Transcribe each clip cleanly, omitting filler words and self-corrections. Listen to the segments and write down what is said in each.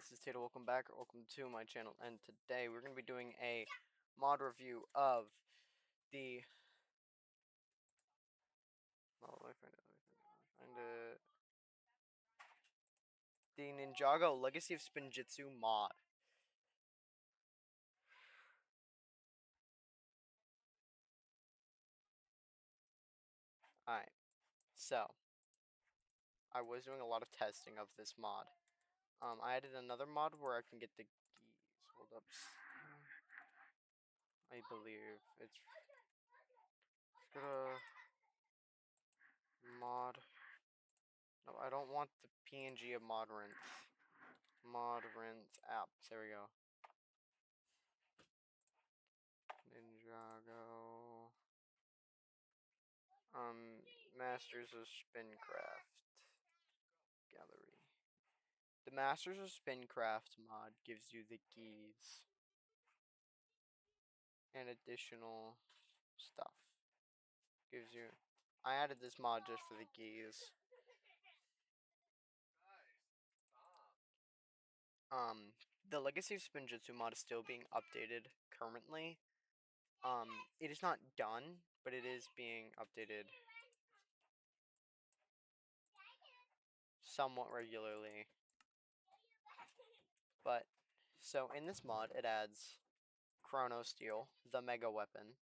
this is Tato. Welcome back, or welcome to my channel, and today we're going to be doing a mod review of the... Oh, let me find it. The Ninjago Legacy of Spinjitzu mod. Alright, so, I was doing a lot of testing of this mod. I added another mod where I can get the geese. Hold up. I believe it's gonna... Mod... No, I don't want the PNG of mod rinse. Mod rinse apps. There we go. Ninjago. Masters of Spincraft Gallery. The Masters of Spincraft mod gives you the geese and additional stuff. Gives you. I added this mod just for the geese. The Legacy of Spinjitzu mod is still being updated currently. It is not done, but it is being updated somewhat regularly. But, so in this mod, it adds Chrono Steel, the Mega Weapon.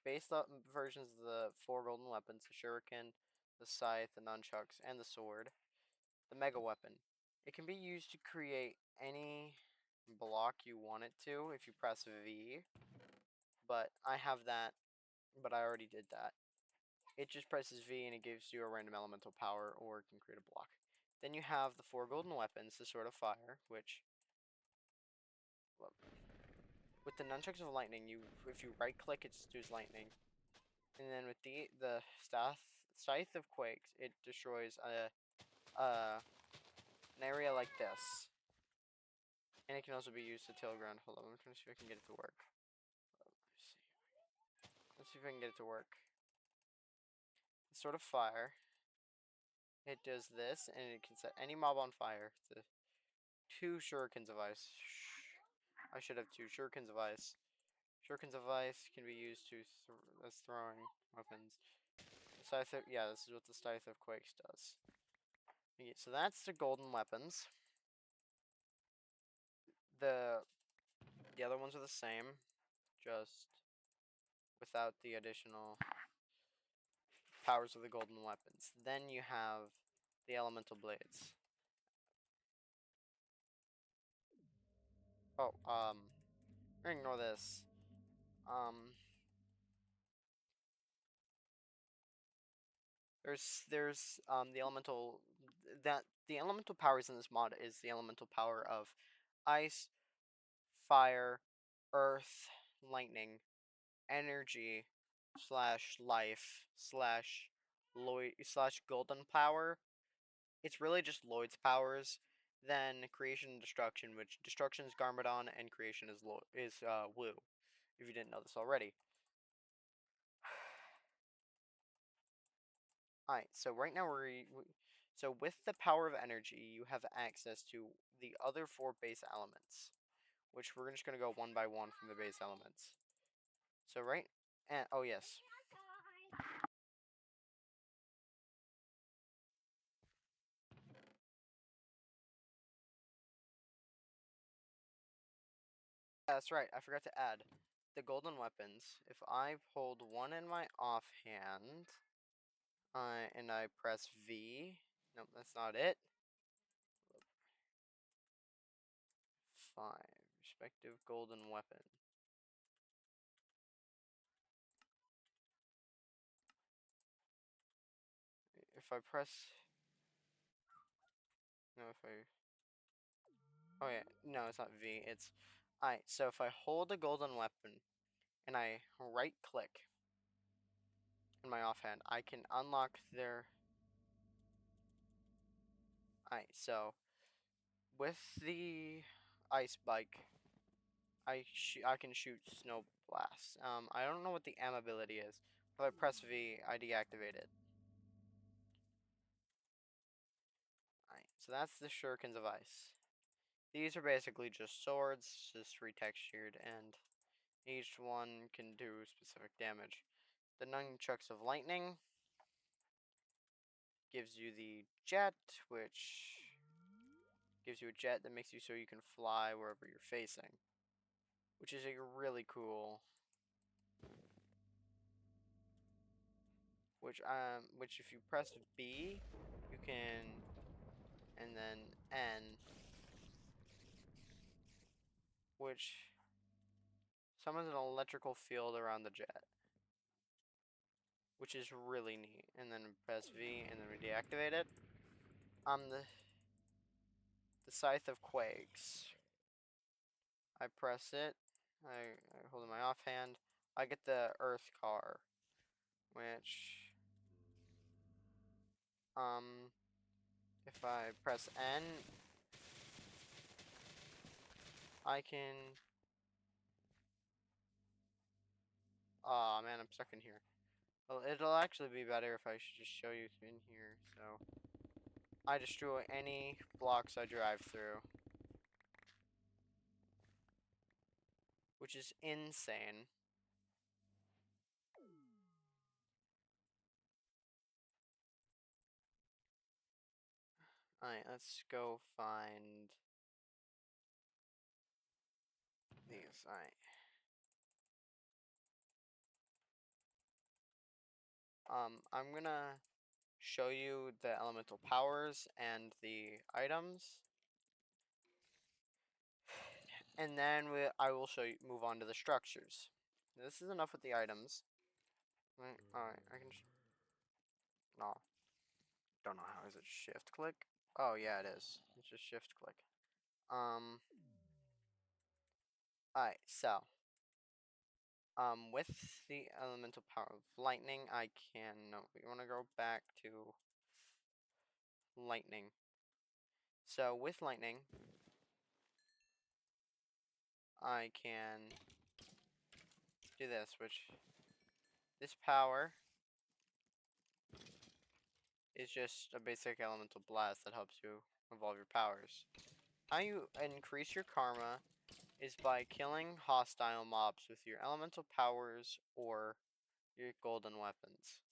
Base versions of the 4 golden weapons, the shuriken, the scythe, the nunchucks, and the sword. The Mega Weapon. It can be used to create any block you want it to if you press V. But I have that, but I already did that. It just presses V and it gives you a random elemental power, or it can create a block. Then you have the 4 golden weapons, the Sword of Fire, which... With the nunchucks of lightning, if you right click, it does lightning. And then with the scythe of quakes, it destroys an area like this. And it can also be used to till ground. Hold on, I'm trying to see if I can get it to work. Let's see if I can get it to work. The Sword of Fire. It does this, and it can set any mob on fire. It's 2 shurikens of ice. I should have 2 shurikens of ice. Shurikens of ice can be used to as throwing weapons. Scythe of, yeah, this is what the Scythe of Quakes does. Okay, so that's the golden weapons. The other ones are the same, just without the additional powers of the golden weapons. Then you have the elemental blades. Oh, we're gonna ignore this. There's the elemental powers in this mod is the elemental power of ice, fire, earth, lightning, energy, slash life, slash Lloyd, slash golden power. It's really just Lloyd's powers. Then creation and destruction, which destruction is Garmadon and creation is Woo. If you didn't know this already. Alright, so right now so with the power of energy, you have access to the other 4 base elements, which we're just gonna go one by one from the base elements. So and oh yes. That's right, I forgot to add the golden weapons. If I hold one in my offhand, and I press V, nope, that's not it. 5, respective golden weapon. If I press, no, if I, oh yeah, no, it's not V, it's, alright, so if I hold a golden weapon, and I right click in my offhand, I can unlock their, alright, so, with the ice bike, I can shoot snow blasts. I don't know what the M ability is. If I press V, I deactivate it. Alright, So that's the shurikens of ice. These are basically just swords, just retextured, and each one can do specific damage. The nunchucks of lightning gives you the jet, which gives you a jet that makes you so you can fly wherever you're facing, which is a really cool. Which if you press B, you can, and then N, which summons an electrical field around the jet, which is really neat. And then press V, and then we deactivate it. The Scythe of Quakes. I press it. I hold in my offhand. I get the Earth car, which if I press N, I can. Aw, man, I'm stuck in here. Well, it'll actually be better if I should just show you in here. So I destroy any blocks I drive through, which is insane. Alright, let's go find these. Alright. I'm gonna show you the elemental powers and the items, and then I will show you, move on to the structures. This is enough with the items. Alright, I can just, no, don't know how, is it shift click? Oh yeah, it is. It's just shift click. Alright, so, with the elemental power of lightning, I can, no, we want to go back to lightning. So, with lightning, I can do this, which, this power is just a basic elemental blast that helps you evolve your powers. How you increase your karma is by killing hostile mobs with your elemental powers or your golden weapons.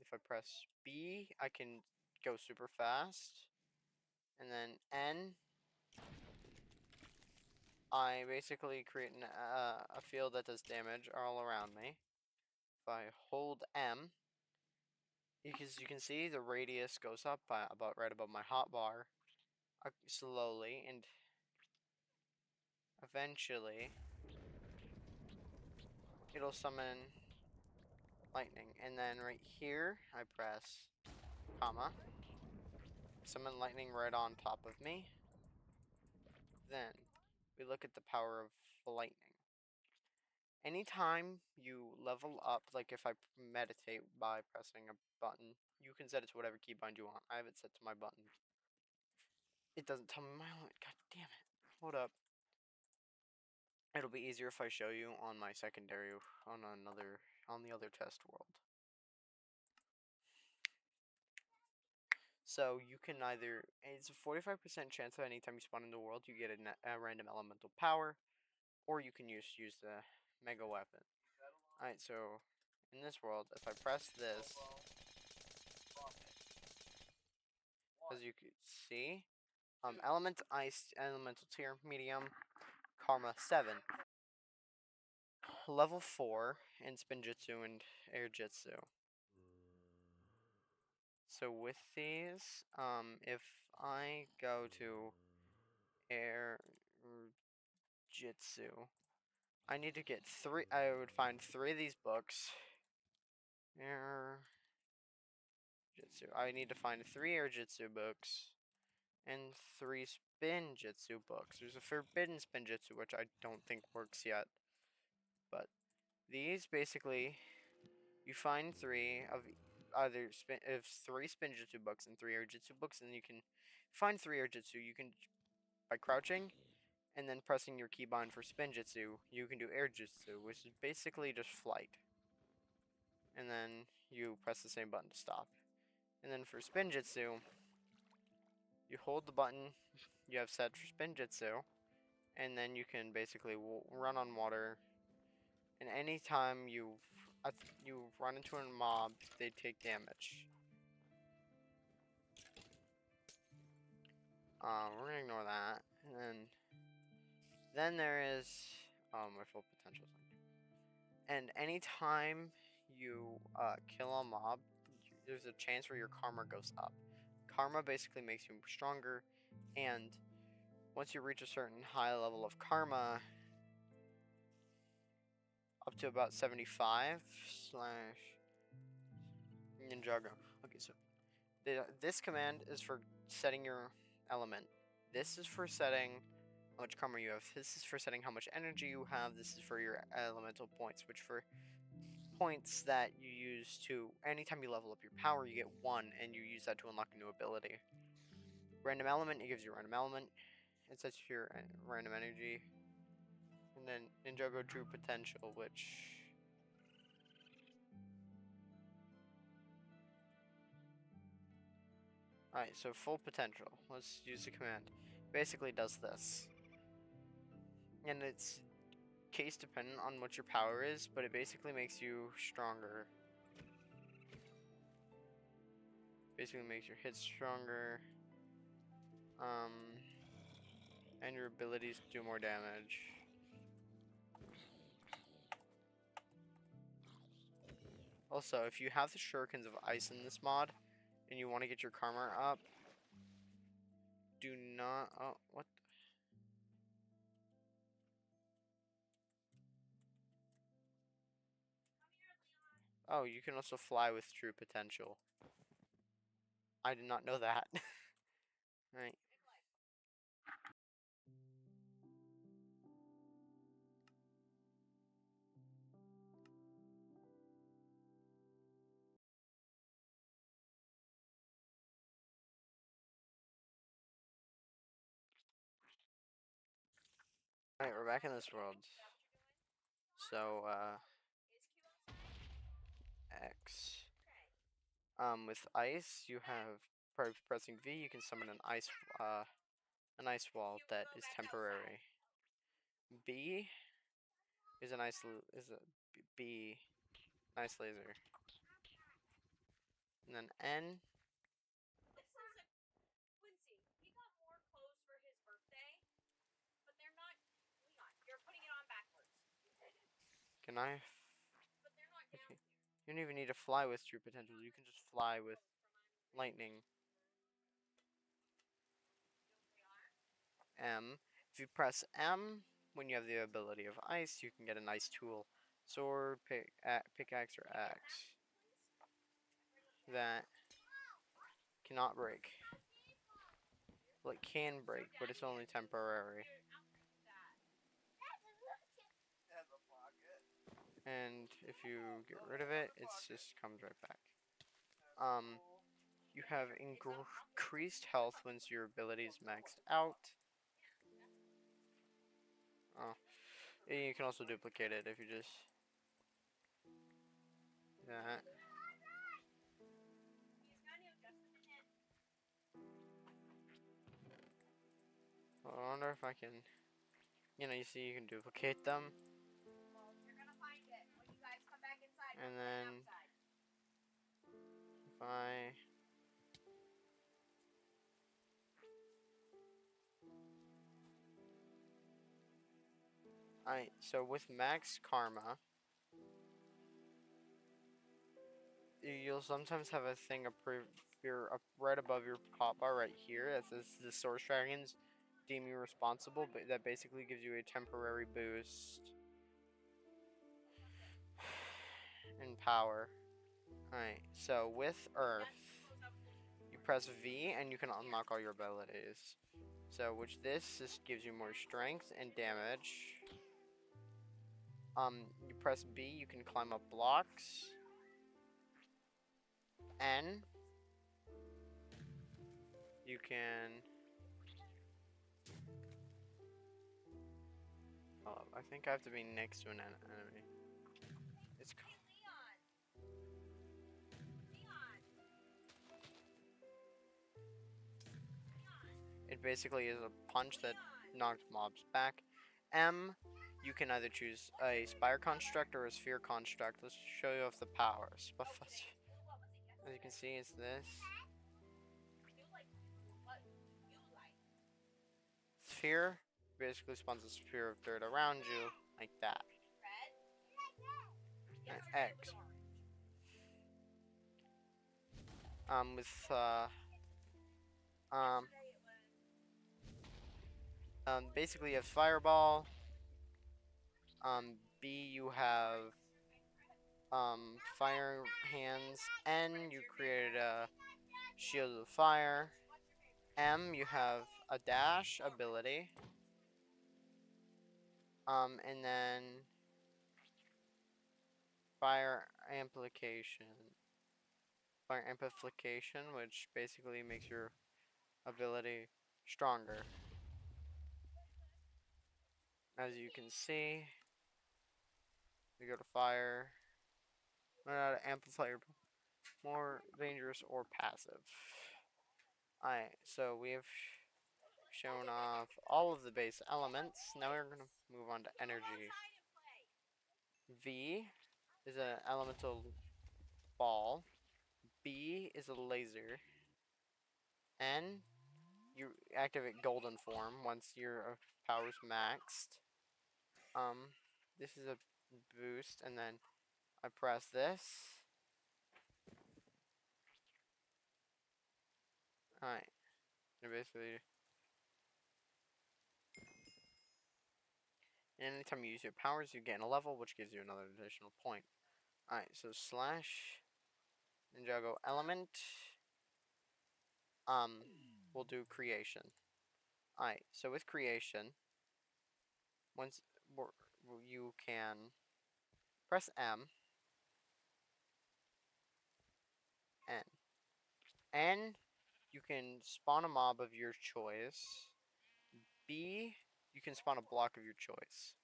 If I press B, I can go super fast. And then N, I basically create a field that does damage all around me. If I hold M, because you can see the radius goes up by about right above my hotbar, slowly, and eventually it'll summon lightning. And then right here, I press comma, summon lightning right on top of me. Then we look at the power of lightning. Anytime you level up, like if I meditate by pressing a button, you can set it to whatever keybind you want. I have it set to my button. It doesn't tell me my limit. God damn it. Hold up. It'll be easier if I show you on my secondary on the other test world. So you can either, it's a 45% chance that anytime you spawn in the world you get a random elemental power, or you can use the mega weapon. Alright, so in this world, if I press this, as you can see, element ice, elemental tier, medium, karma 7, level 4 in spinjitzu and airjitzu. So with these, if I go to air jitsu, I need to get 3, I would find 3 of these books. Air jitsu. I need to find 3 air jitsu books and 3 spinjitzu books. There's a forbidden spinjitzu, which I don't think works yet. But these basically, you find 3 of either 3 spinjitzu books and 3 air jitsu books, and you can find 3 air jitsu. You can, by crouching and then pressing your keybind for spinjitzu, you can do air jitsu, which is basically just flight. And then you press the same button to stop. And then for spinjitzu, you hold the button you have set for spinjitzu, and then you can basically run on water. And anytime you run into a mob, they take damage. We're gonna ignore that, and then there is my full potential. And anytime you kill a mob, there's a chance where your karma goes up. Karma basically makes you stronger, and once you reach a certain high level of karma, up to about 75 slash Ninjago. Okay, so this command is for setting your element. This is for setting how much karma you have. This is for setting how much energy you have. This is for your elemental points, which for points that you use to anytime you level up your power, you get 1, and you use that to unlock a new ability. Random element, it gives you random element. It sets your random energy. And then Ninjago True Potential, which alright, so full potential. Let's use the command. Basically does this. And it's case dependent on what your power is, but it basically makes you stronger. Basically makes your hits stronger. And your abilities do more damage. Also, if you have the shurikens of ice in this mod, and you want to get your karma up, do not... Oh, what? Oh, you can also fly with true potential. I did not know that. Right. Alright, we're back in this world. So, X. With ice, you have pressing V, you can summon an ice wall that is temporary. B is an ice B ice laser. And then N. Can I? You don't even need to fly with true potential. You can just fly with lightning. M. If you press M when you have the ability of ice, you can get an ice tool, sword, pickaxe, or axe that cannot break. Well, it can break, but it's only temporary. And if you get rid of it, it just comes right back. You have increased health once your ability is maxed out. Oh, you can also duplicate it if you just do that. I wonder if I can, you see you can duplicate them. And then if I Alright, so with max karma, you'll sometimes have a thing up right above your pop bar right here that says the source dragons deem you responsible, but that basically gives you a temporary boost in power. Alright, so with Earth, you press V and you can unlock all your abilities. So, which this just gives you more strength and damage. You press B, you can climb up blocks. N, you can... Oh, I think I have to be next to an enemy. It's It basically is a punch that knocks mobs back. M, you can either choose a Spire Construct or a Sphere Construct. Let's show you off the powers. As you can see, it's this. Sphere basically spawns a sphere of dirt around you, like that. And X. With basically you have Fireball. B, you have Fire Hands. N, you created a Shield of Fire. M, you have a dash ability. And then fire amplification. Fire amplification, which basically makes your ability stronger. As you can see, we go to fire. Learn how to amplify your more dangerous or passive. Alright, so we have shown off all of the base elements. Now we're going to move on to energy. V is an elemental ball. B is a laser. N, you activate golden form once your power's maxed. This is a boost, and then I press this. Alright, and basically, anytime you use your powers, you gain a level, which gives you another additional point. Alright, so slash Ninjago element. We'll do creation. Alright, so with creation, once you can press M, N. N, you can spawn a mob of your choice. B, you can spawn a block of your choice.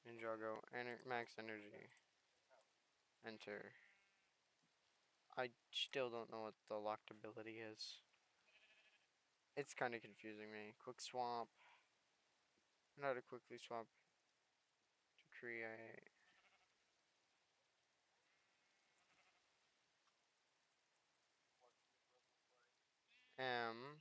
Ninjago, max energy. Enter. I still don't know what the locked ability is. It's kind of confusing me. Quick swap. How to quickly swap to create. M.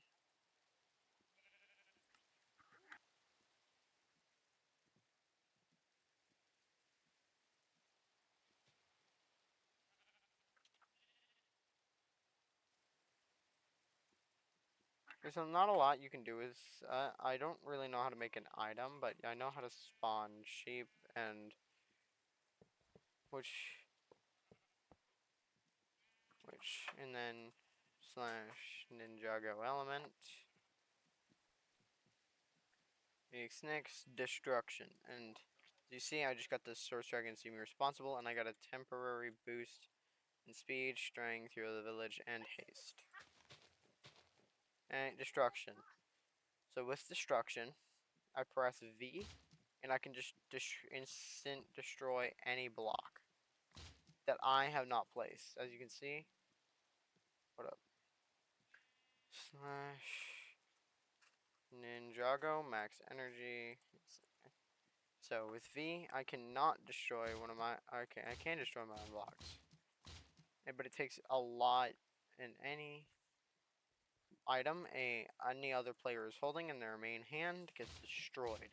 There's not a lot you can do with. I don't really know how to make an item, but I know how to spawn sheep and and then slash Ninjago element. Next, destruction. And as you see, I just got this Source Dragon Seem Responsible, and I got a temporary boost in speed, straying through the village, and haste. And destruction. So with destruction, I press V, and I can just instant destroy any block that I have not placed. As you can see, what up? Slash Ninjago, max energy. So with V, I cannot destroy one of my. I can destroy my own blocks, but it takes a lot in any item any other player is holding in their main hand gets destroyed.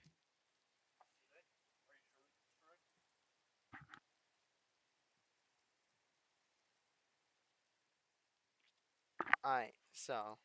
Alright, so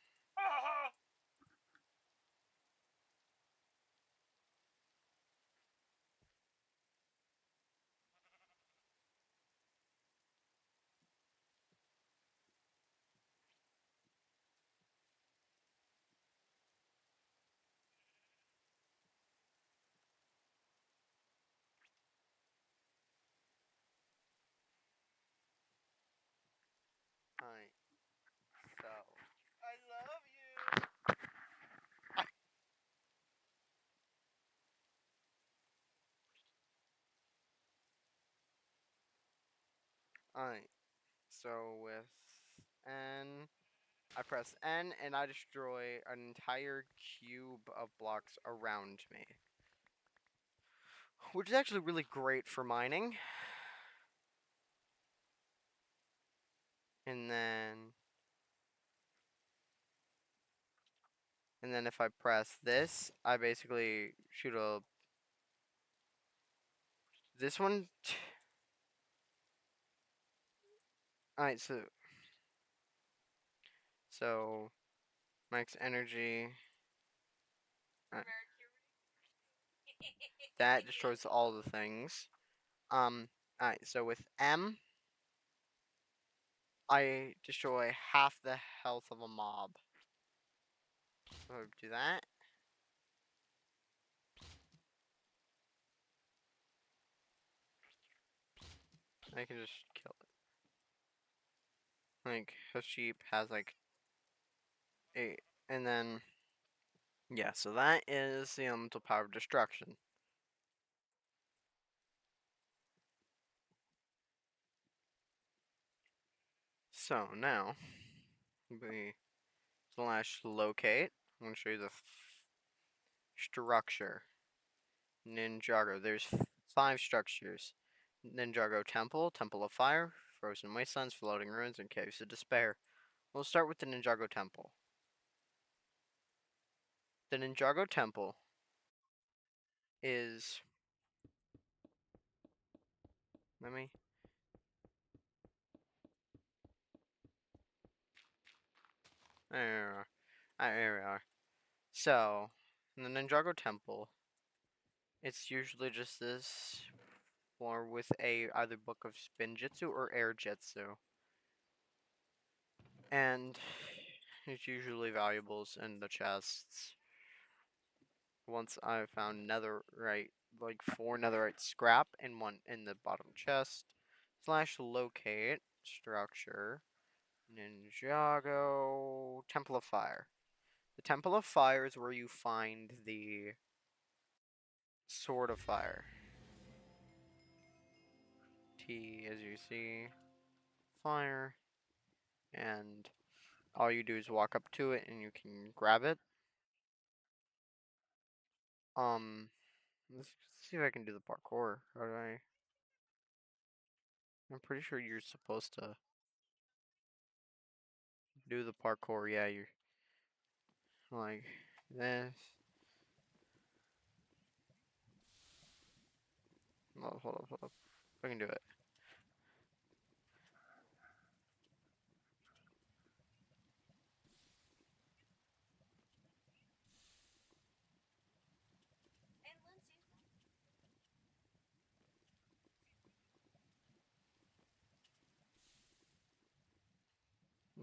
alright, so I love you. Alright, so with and I press N, and I destroy an entire cube of blocks around me, which is actually really great for mining. And then if I press this, I basically shoot a this one. All right, so max energy. uh, That destroys all the things. Alright, so with M, I destroy half the health of a mob. So do that. I can just kill it. Like, a sheep has like 8. And then, yeah, so that is the elemental power of destruction. So now, we slash locate. I'm going to show you the structure. Ninjago. There's 5 structures. Ninjago Temple, Temple of Fire, Frozen Wastelands, Floating Ruins, and Caves of Despair. We'll start with the Ninjago Temple. The Ninjago Temple is... Let me... There we are. So, in the Ninjago Temple, it's usually just this floor with either book of spinjitzu or air jitsu. And it's usually valuables in the chests. Once I found netherite, like 4 netherite scrap and 1 in the bottom chest. Slash locate structure. Ninjago Temple of Fire. The Temple of Fire is where you find the Sword of Fire. T, as you see, fire, and all you do is walk up to it and you can grab it. Let's see if I can do the parkour. How do I? I'm pretty sure you're supposed to do the parkour. Yeah, you're like this. Oh, hold up. I can do it.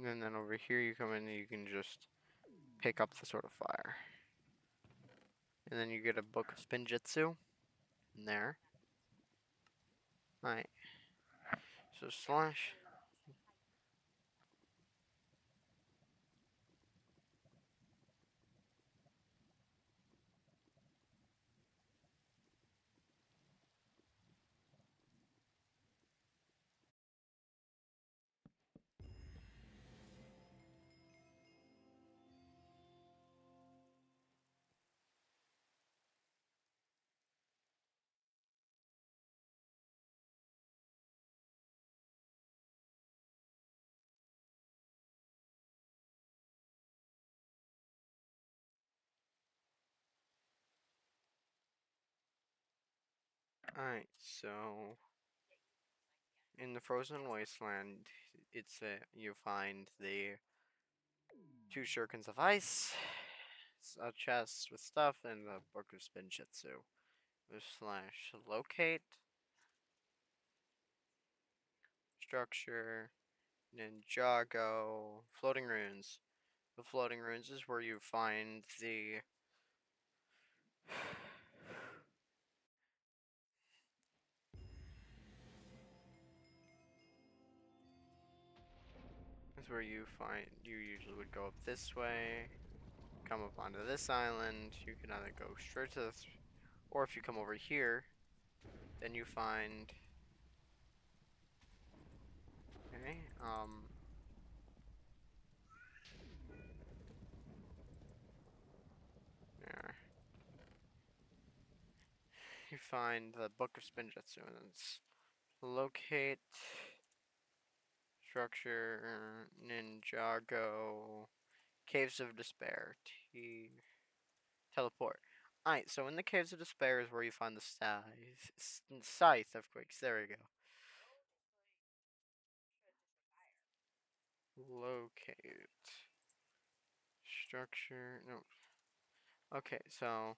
And then over here you come in and you can just pick up the Sword of Fire. And then you get a book of spinjitzu in there. Alright. So slash. Alright, so in the Frozen Wasteland, you find the 2 shurikens of ice, a chest with stuff, and the book of spinjitzu. Slash locate structure Ninjago floating ruins. The floating ruins is where you find the you usually would go up this way, come up onto this island. You can either go straight to this, or if you come over here, then you find okay, find the Book of Spinjitzu, and it's locate structure Ninjago Caves of Despair. Teleport. Alright, so in the Caves of Despair is where you find the Scythe of Quakes. There we go. Locate. Structure. No. Okay, so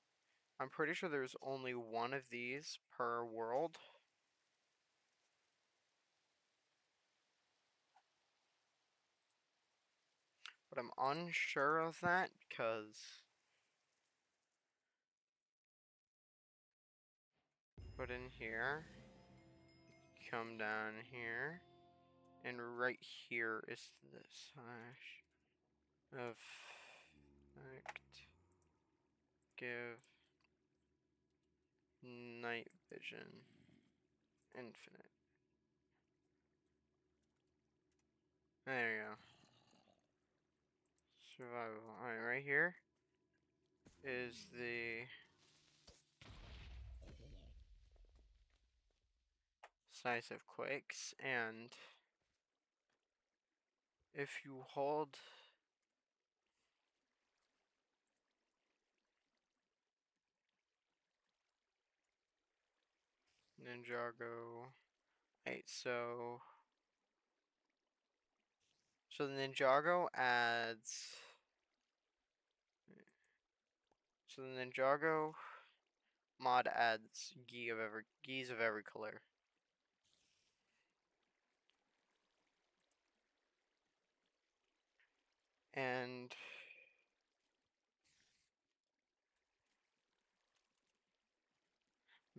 I'm pretty sure there's only one of these per world. But I'm unsure of that because put in here, come down here, and right here is the slash effect give night vision infinite. There you go. Survival. Alright, right here is the size of quakes, and if you hold Ninjago, right, so the Ninjago adds, so the Ninjago mod adds geese of every color. And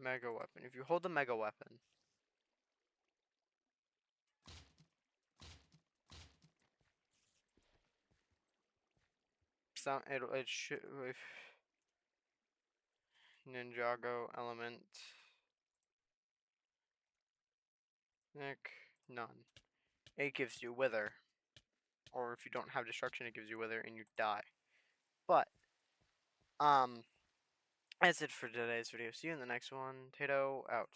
mega weapon. If you hold the mega weapon, it should, if Ninjago element Nick none. It gives you wither. Or if you don't have destruction, it gives you wither and you die. But that's it for today's video. See you in the next one. Tato out.